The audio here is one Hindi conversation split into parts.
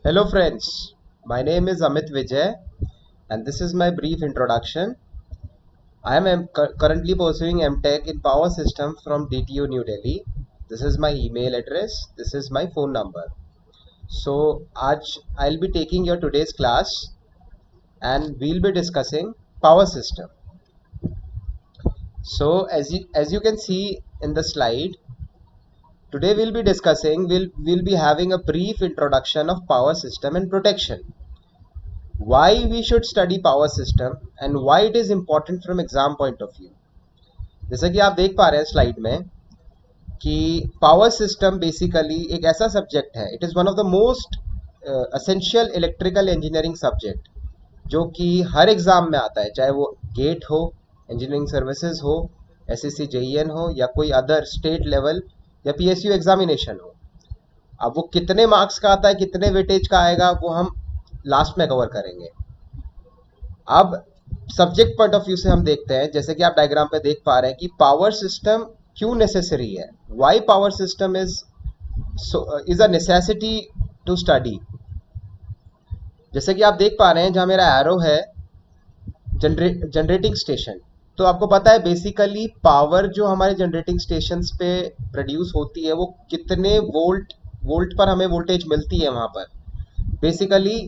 Hello friends, my name is Amit Vijay and this is my brief introduction. I am currently pursuing MTech in Power System from DTU New Delhi. This is my email address, this is my phone number. So, आज I'll be taking your today's class and we'll be discussing Power System. So, as you can see in the slide, today we'll be having a brief introduction of Power System and protection. Why we should study power system and why it is important from exam point of view. जैसा कि आप देख पा रहे हैं स्लाइड में कि पावर सिस्टम बेसिकली एक ऐसा सब्जेक्ट है, it is one of the most essential electrical engineering subject जो कि हर एग्ज़ाम में आता है, चाहे वो गेट हो, इंजीनियरिंग सर्विसेज हो, एसएससी जेईएन हो या कोई अदर स्टेट लेवल या पीएसयू एग्जामिनेशन हो. अब वो कितने मार्क्स का आता है, कितने वेटेज का आएगा, वो हम लास्ट में कवर करेंगे. अब सब्जेक्ट पॉइंट ऑफ व्यू से हम देखते हैं, जैसे कि आप डायग्राम पे देख पा रहे हैं कि पावर सिस्टम क्यों नेसेसरी है, why power system is a necessity to study. जैसे कि आप देख पा रहे हैं जहां मेरा एरो है, जनरेटिंग स्टेशन. तो आपको पता है बेसिकली पावर जो हमारे जनरेटिंग स्टेशंस पे प्रोड्यूस होती है वो कितने वोल्ट पर हमें वोल्टेज मिलती है. वहां पर बेसिकली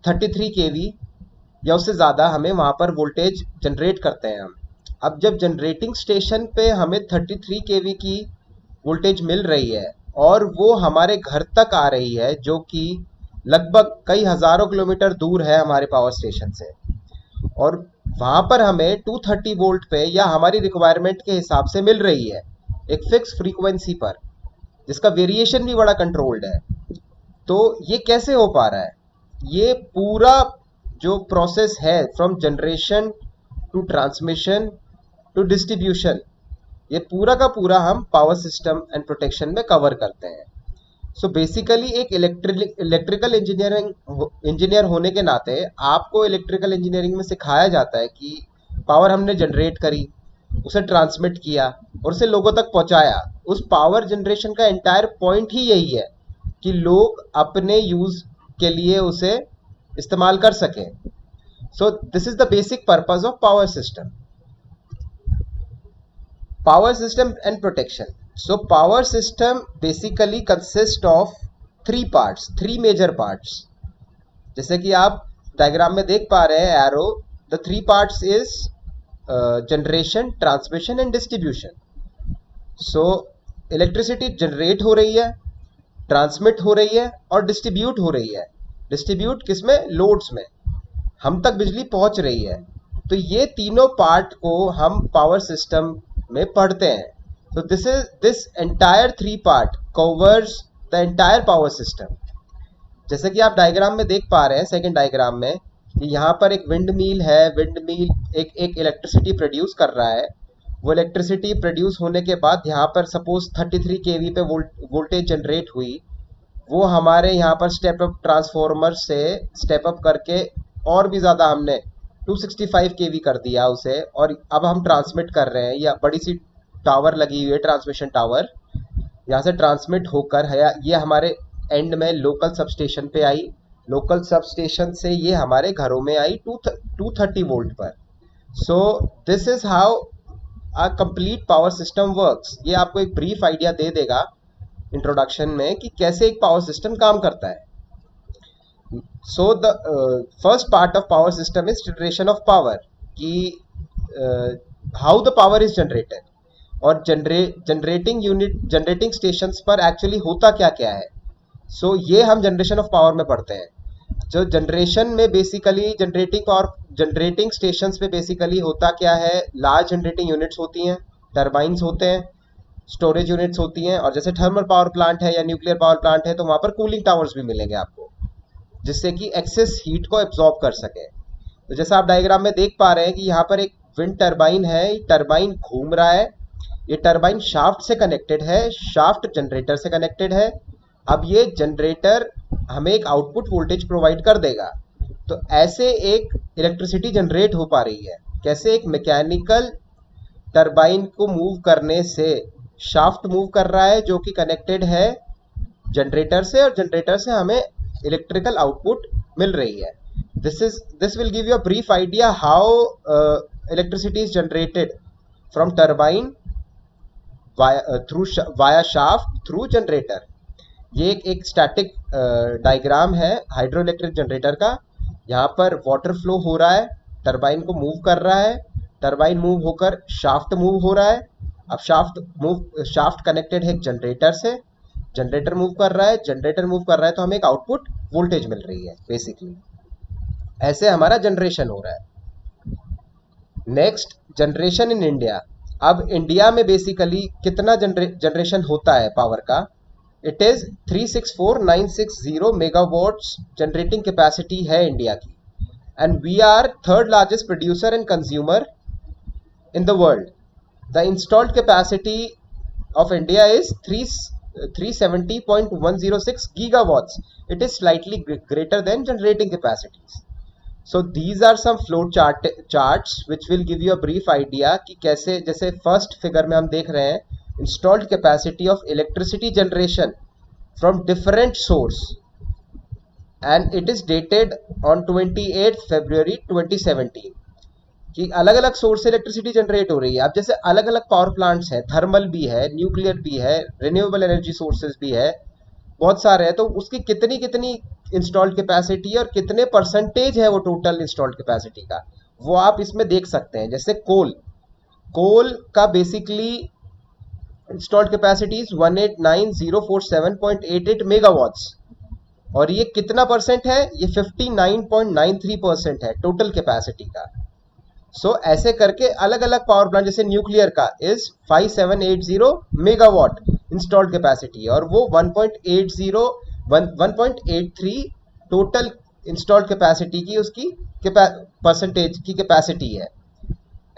33 केवी या उससे ज़्यादा हमें वहाँ पर वोल्टेज जनरेट करते हैं हम. अब जब जनरेटिंग स्टेशन पे हमें 33 केवी की वोल्टेज मिल रही है और वो हमारे घर तक आ रही है, जो कि लगभग कई हज़ारों किलोमीटर दूर है हमारे पावर स्टेशन से, और वहाँ पर हमें 230 वोल्ट पे या हमारी रिक्वायरमेंट के हिसाब से मिल रही है एक फिक्स फ्रीक्वेंसी पर, जिसका वेरिएशन भी बड़ा कंट्रोल्ड है. तो ये कैसे हो पा रहा है? ये पूरा जो प्रोसेस है from generation to transmission to distribution, ये पूरा का पूरा हम पावर सिस्टम एंड प्रोटेक्शन में कवर करते हैं. सो बेसिकली एक इलेक्ट्रिकल इंजीनियर होने के नाते आपको इलेक्ट्रिकल इंजीनियरिंग में सिखाया जाता है कि पावर हमने जनरेट करी, उसे ट्रांसमिट किया और उसे लोगों तक पहुंचाया. उस पावर जनरेशन का एंटायर पॉइंट ही यही है कि लोग अपने यूज के लिए उसे इस्तेमाल कर सकें. So this is the basic purpose of power system. Power system and protection. So power system basically consist of three major parts. जैसे कि आप डायग्राम में देख पा रहे हैं arrow, the three parts is generation, transmission and distribution. So electricity generate हो रही है, ट्रांसमिट हो रही है और डिस्ट्रीब्यूट हो रही है. डिस्ट्रीब्यूट किसमें? लोड्स में, हम तक बिजली पहुंच रही है. तो ये तीनों पार्ट को हम पावर सिस्टम में पढ़ते हैं. तो this entire three part covers the entire power system. जैसे कि आप डायग्राम में देख पा रहे हैं, सेकंड डायग्राम में, कि यहाँ पर एक विंड मिल है. विंड मिल एक इलेक्ट्रिसिटी प्रोड्यूस कर रहा है. वो इलेक्ट्रिसिटी प्रोड्यूस होने के बाद यहाँ पर सपोज 33 केवी पे वोल्टेज जनरेट हुई. वो हमारे यहाँ पर स्टेप अप ट्रांसफॉर्मर से स्टेप अप करके और भी ज़्यादा हमने 265 केवी कर दिया उसे, और अब हम ट्रांसमिट कर रहे हैं. या बड़ी सी टावर लगी हुई है, ट्रांसमिशन टावर, यहाँ से ट्रांसमिट होकर है ये हमारे एंड में लोकल सब स्टेशन पे आई. लोकल सब स्टेशन से ये हमारे घरों में आई 230 वोल्ट पर. सो this is how a complete power system works. ये आपको एक ब्रीफ आइडिया दे देगा इंट्रोडक्शन में कि कैसे एक पावर सिस्टम काम करता है. So the first part of power system is generation of power, कि how the power is generated और जनरेटिंग स्टेशंस पर एक्चुअली होता क्या क्या है. सो ये हम जनरेशन ऑफ पावर में पढ़ते हैं. जो जनरेशन में बेसिकली जनरेटिंग स्टेशंस पे बेसिकली होता क्या है, लार्ज जनरेटिंग यूनिट्स होती हैं, टर्बाइंस होते हैं, स्टोरेज यूनिट्स होती हैं, और जैसे थर्मल पावर प्लांट है या न्यूक्लियर पावर प्लांट है तो वहाँ पर कूलिंग टावर्स भी मिलेंगे आपको, जिससे कि एक्सेस हीट को एब्जॉर्ब कर सके. तो जैसा आप डायग्राम में देख पा रहे हैं कि यहाँ पर एक विंड टर्बाइन है. टर्बाइन घूम रहा है, ये टर्बाइन शाफ्ट से कनेक्टेड है, शाफ्ट जनरेटर से कनेक्टेड है. अब ये जनरेटर हमें एक आउटपुट वोल्टेज प्रोवाइड कर देगा. तो ऐसे एक इलेक्ट्रिसिटी जनरेट हो पा रही है. कैसे? एक मैकेनिकल टर्बाइन को मूव करने से शाफ्ट मूव कर रहा है जो कि कनेक्टेड है जनरेटर से, और जनरेटर से हमें इलेक्ट्रिकल आउटपुट मिल रही है. This will give you a brief idea how electricity is generated from turbine via shaft through generator. ये एक स्टैटिक डायग्राम है हाइड्रो इलेक्ट्रिक जनरेटर का. यहाँ पर वाटर फ्लो हो रहा है, टरबाइन को मूव कर रहा है, टरबाइन मूव होकर शाफ्ट मूव हो रहा है. अब शाफ्ट कनेक्टेड है एक जनरेटर से, जनरेटर मूव कर रहा है, जनरेटर मूव कर रहा है तो हमें एक आउटपुट वोल्टेज मिल रही है बेसिकली. ऐसे हमारा जनरेशन हो रहा है. Next, generation in India. अब इंडिया में बेसिकली कितना जनरेशन होता है पावर का? It is 364960 megawatts generating capacity है इंडिया की. And we are third largest producer and consumer in the world. The installed capacity of India is 370.106 gigawatts. It is slightly greater than generating capacities. So these are some flow charts which will give you a brief idea कि कैसे, जैसे फर्स्ट फिगर में हम देख रहे हैं installed capacity of electricity generation from different source and it is dated on 28th February 2017. कि अलग अलग सोर्स से इलेक्ट्रिसिटी जनरेट हो रही है. अब जैसे अलग अलग पावर प्लांट्स हैं, थर्मल भी है, न्यूक्लियर भी है, रिन्यूएबल एनर्जी सोर्सेज भी है, बहुत सारे हैं. तो उसकी कितनी कितनी इंस्टॉल्ड कैपेसिटी और कितने परसेंटेज है वो टोटल इंस्टॉल्ड कैपेसिटी का, वो आप इसमें देख सकते हैं. जैसे कोल का बेसिकली इंस्टॉल्ड कैपेसिटी 189,047.88 मेगावाट्स और ये कितना परसेंट है? ये 59.93% है टोटल कैपेसिटी का. सो ऐसे करके अलग अलग पावर प्लांट, जैसे न्यूक्लियर का इज 5780 मेगावाट इंस्टॉल्ड कैपेसिटी और वो 1.83 टोटल इंस्टॉल्ड कैपेसिटी की उसकी परसेंटेज की कैपेसिटी है.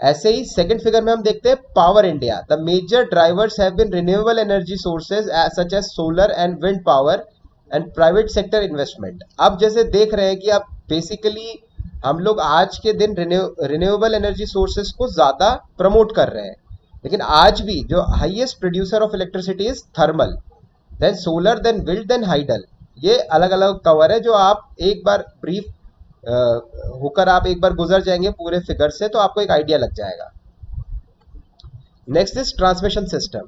ऐसे ही सेकंड फिगर में हम देखते हैं power India. The major drivers have been renewable energy sources such as solar and wind power and private sector investment. अब जैसे देख रहे हैं कि अब बेसिकली हम लोग आज के दिन रिन्यूएबल एनर्जी सोर्सेज को ज़्यादा प्रमोट कर रहे हैं, लेकिन आज भी जो highest producer of electricity is thermal, then solar, then wind, then hydel. ये अलग अलग कवर है जो आप एक बार ब्रीफ होकर आप एक बार गुजर जाएंगे पूरे फिगर से तो आपको एक आइडिया लग जाएगा. Next is transmission system.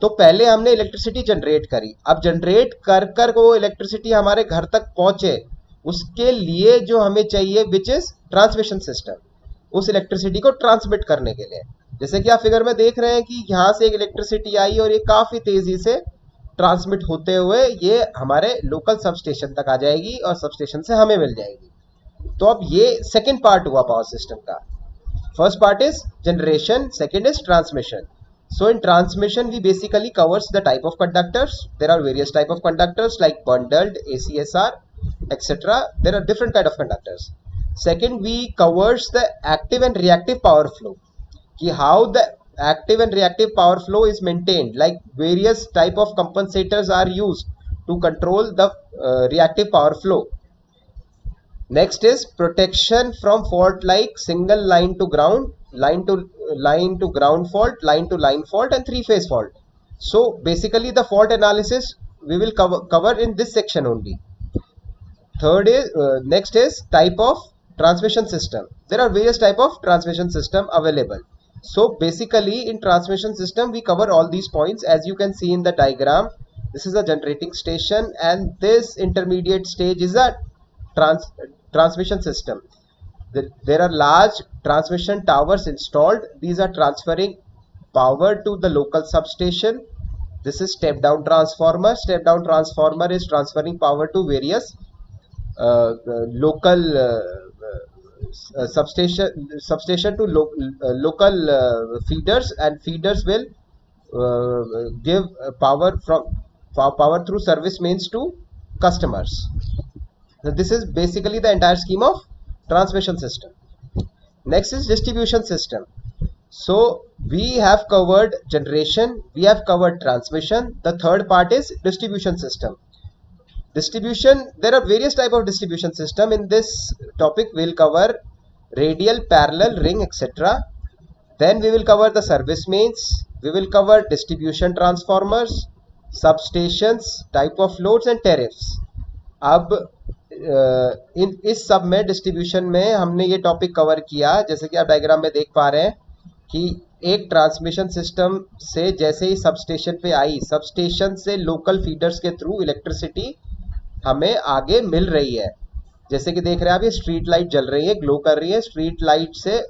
तो पहले हमने इलेक्ट्रिसिटी जनरेट करी, अब जनरेट कर वो इलेक्ट्रिसिटी हमारे घर तक पहुंचे, उसके लिए जो हमें चाहिए विच इज ट्रांसमिशन सिस्टम, उस इलेक्ट्रिसिटी को ट्रांसमिट करने के लिए. जैसे कि आप फिगर में देख रहे हैं कि यहाँ से एक इलेक्ट्रिसिटी आई और ये काफ़ी तेज़ी से ट्रांसमिट होते हुए ये हमारे लोकल सबस्टेशन तक आ जाएगी और सबस्टेशन से हमें मिल जाएगी. तो अब ये सेकेंड पार्ट हुआ पावर सिस्टम का. First part is generation, second is transmission. So in transmission, we basically covers the type of conductors. There are various type of conductors like bundled, ACSR, etc. There are different kind of conductors. Second, we covers the active and reactive power flow. Ki how the active and reactive power flow is maintained. Like various type of compensators are used to control the reactive power flow. Next is protection from fault like single line to ground, line to ground fault, line to line fault, and three phase fault. So basically the fault analysis we will cover in this section only. Third is next is type of transmission system. There are various type of transmission system available. So basically in transmission system we cover all these points. As you can see in the diagram, this is a generating station and this intermediate stage is a transmission system. There are large transmission towers installed. These are transferring power to the local substation. This is step down transformer. Step down transformer is transferring power to various local substation to local feeders, and feeders will give power through service mains to customers. So this is basically the entire scheme of transmission system. Next is distribution system. So we have covered generation, we have covered transmission. The third part is distribution system. Distribution, there are various type of distribution system. In this topic we will cover radial, parallel, ring, etc. Then we will cover the service mains, we will cover distribution transformers, substations, type of loads and tariffs. अब इस सब में डिस्ट्रीब्यूशन में हमने ये टॉपिक कवर किया, जैसे कि आप डायग्राम में देख पा रहे हैं कि एक ट्रांसमिशन सिस्टम से जैसे ही सबस्टेशन पे आई, सबस्टेशन से लोकल फीडर्स के थ्रू इलेक्ट्रिसिटी हमें आगे मिल रही है। जैसे कि देख रहे हैं आप, ये स्ट्रीट लाइट जल रही है, ग्लो कर रही है, स्ट्रीट लाइट से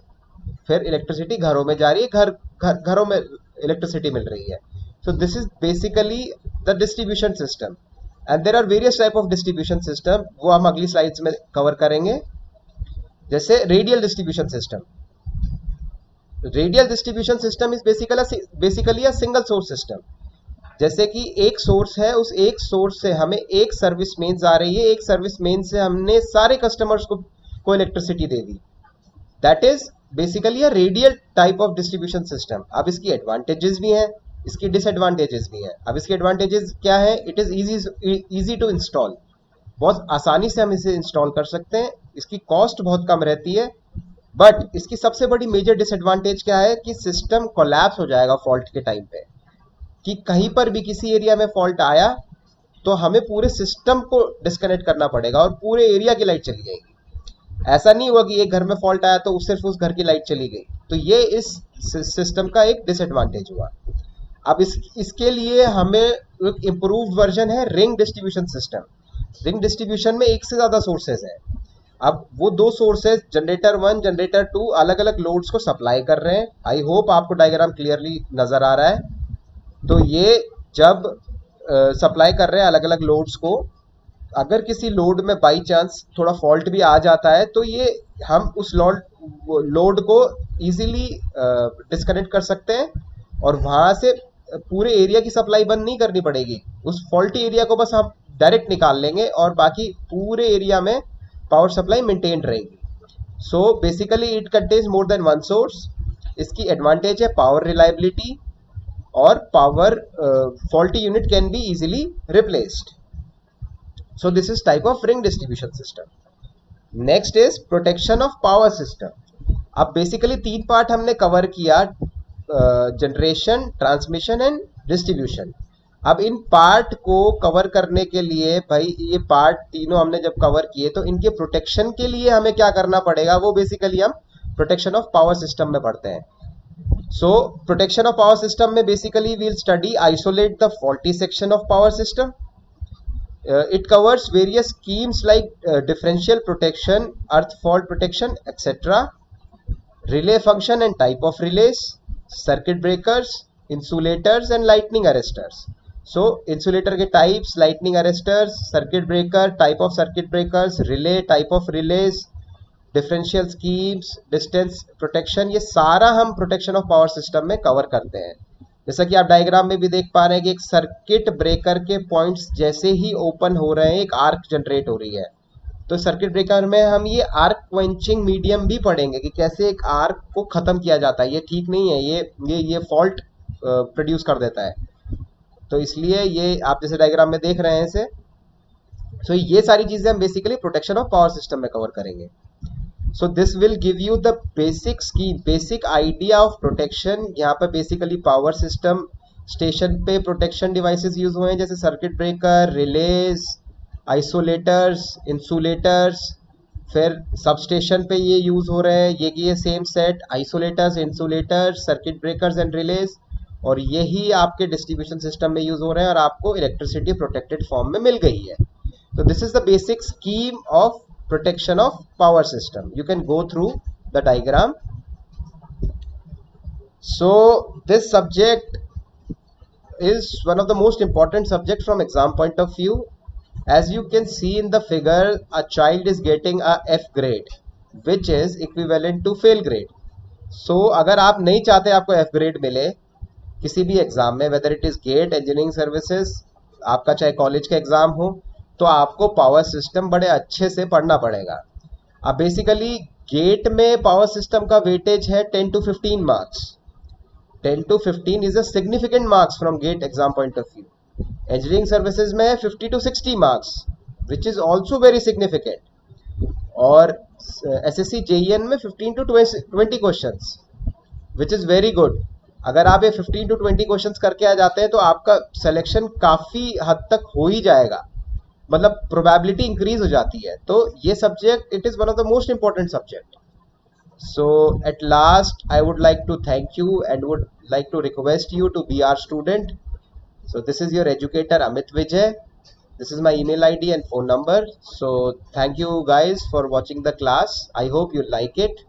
फिर इलेक्ट्रिसिटी घरों में जा रही है, घरों में इलेक्ट्रिसिटी मिल रही है। So this is basically the distribution system and there are various type of distribution system, वो हम अगली स्लाइड्स में कवर करेंगे। जैसे radial distribution system, radial distribution system is basically a single source system. जैसे कि एक सोर्स है, उस एक सोर्स से हमें एक सर्विस मेन्स आ रही है, एक सर्विस मेन से हमने सारे कस्टमर्स को electricity they the. That is basically a radial type of distribution system. अब इसकी एडवांटेजेस भी हैं, इसकी डिसएडवांटेजेस भी हैं। अब इसके एडवांटेजेस क्या है? It is easy to install, बहुत आसानी से हम इसे इंस्टॉल कर सकते हैं, इसकी कॉस्ट बहुत कम रहती है। बट इसकी सबसे बड़ी मेजर डिसएडवांटेज क्या है कि सिस्टम कोलैप्स हो जाएगा फॉल्ट के टाइम पे, कि कहीं पर भी किसी एरिया में फॉल्ट आया तो हमें पूरे सिस्टम को डिस्कनेक्ट करना पड़ेगा और पूरे एरिया की लाइट चली जाएगी। ऐसा नहीं हुआ कि एक घर में फॉल्ट आया तो सिर्फ उस घर की लाइट चली गई। तो ये इस सिस्टम का एक डिसएडवांटेज हुआ। अब इसके लिए हमें एक इम्प्रूव्ड वर्जन है ring distribution system. Ring distribution में एक से ज्यादा सोर्सेज हैं। अब वो दो सोर्सेज जनरेटर 1 जनरेटर 2 अलग अलग लोड्स को सप्लाई कर रहे हैं। आई होप आपको डायग्राम क्लियरली नजर आ रहा है। तो ये जब सप्लाई कर रहे हैं अलग अलग लोड्स को, अगर किसी लोड में बाई चांस थोड़ा फॉल्ट भी आ जाता है तो ये हम उस लोड को इजीली डिस्कनेक्ट कर सकते हैं और वहां से पूरे एरिया की सप्लाई बंद नहीं करनी पड़ेगी। उस फॉल्टी एरिया को बस हम डायरेक्ट निकाल लेंगे और बाकी पूरे एरिया में पावर सप्लाई मेंटेन रहेगी। So basically it contains more than one source. इसकी एडवांटेज है पावर रिलायबिलिटी और power faulty unit can be easily replaced. So this is type of ring distribution system. Next is protection of power system. अब बेसिकली तीन पार्ट हमने कवर किया, जनरेशन, ट्रांसमिशन एंड डिस्ट्रीब्यूशन। अब इन पार्ट को कवर करने के लिए भाई, ये पार्ट तीनों हमने जब कवर किए तो इनके प्रोटेक्शन के लिए हमें क्या करना पड़ेगा, वो बेसिकली हम प्रोटेक्शन ऑफ पावर सिस्टम में पढ़ते हैं। So protection of power system में basically we'll study isolate the faulty section of power system. It covers various schemes like differential protection, earth fault protection, etc., relay function and type of relays, circuit breakers, insulators and lightning arresters. So insulator के types, lightning arresters, circuit breaker, type of circuit breakers, relay, type of relays, differential schemes, distance protection, ये सारा हम protection of power system में cover करते हैं। जैसा कि आप डायग्राम में भी देख पा रहे हैं कि एक सर्किट ब्रेकर के पॉइंट्स जैसे ही ओपन हो रहे हैं एक आर्क जनरेट हो रही है। तो सर्किट ब्रेकर में हम ये आर्क क्वेंचिंग मीडियम भी पढ़ेंगे कि कैसे एक आर्क को खत्म किया जाता है। ये ठीक नहीं है, ये फॉल्ट प्रोड्यूस कर देता है। तो इसलिए ये आप जैसे डायग्राम में देख रहे हैं इसे, तो ये सारी चीजें हम basically protection of power system में कवर करेंगे। So this will give you the basic scheme, basic idea of protection। यहाँ पे बेसिकली पावर सिस्टम स्टेशन पे प्रोटेक्शन डिवाइसेस यूज हुए हैं, जैसे circuit breaker, release, isolators, insulators. फिर सब स्टेशन पे ये यूज हो रहे हैं, ये same set isolators, insulators, circuit breakers and release, और यही आपके डिस्ट्रीब्यूशन सिस्टम में यूज हो रहे हैं और आपको इलेक्ट्रिसिटी प्रोटेक्टेड फॉर्म में मिल गई है। तो this is the basic scheme of protection of power system. You can go through the diagram. So this subject is one of the most important subject from exam point of view. As you can see in the figure, a child is getting a F grade which is equivalent to fail grade. So अगर आप नहीं चाहते आपको F grade मिले किसी भी एग्जाम में, whether it is GATE, engineering services, आपका चाहे कॉलेज का एग्जाम हो, तो आपको पावर सिस्टम बड़े अच्छे से पढ़ना पड़ेगा। अब बेसिकली गेट में पावर सिस्टम का वेटेज है 10 to 15 marks. 10 to 15 is a significant marks from GATE exam point of view. Engineering services में है 50 to 60 marks which is also very significant, और एसएससी जेईएन में 15 to 20 questions which is very good. अगर आप ये 15 to 20 क्वेश्चंस करके आ जाते हैं तो आपका सिलेक्शन काफी हद तक हो ही जाएगा। मतलब प्रोबेबिलिटी इंक्रीज हो जाती है। तो ये subject it is one of the most important subject. So at last I would like to thank you and would like to request you to be our student. So this is your educator Amit Vijay. This is my email ID and phone number. So thank you guys for watching the class. I hope you like it.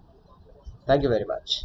Thank you very much.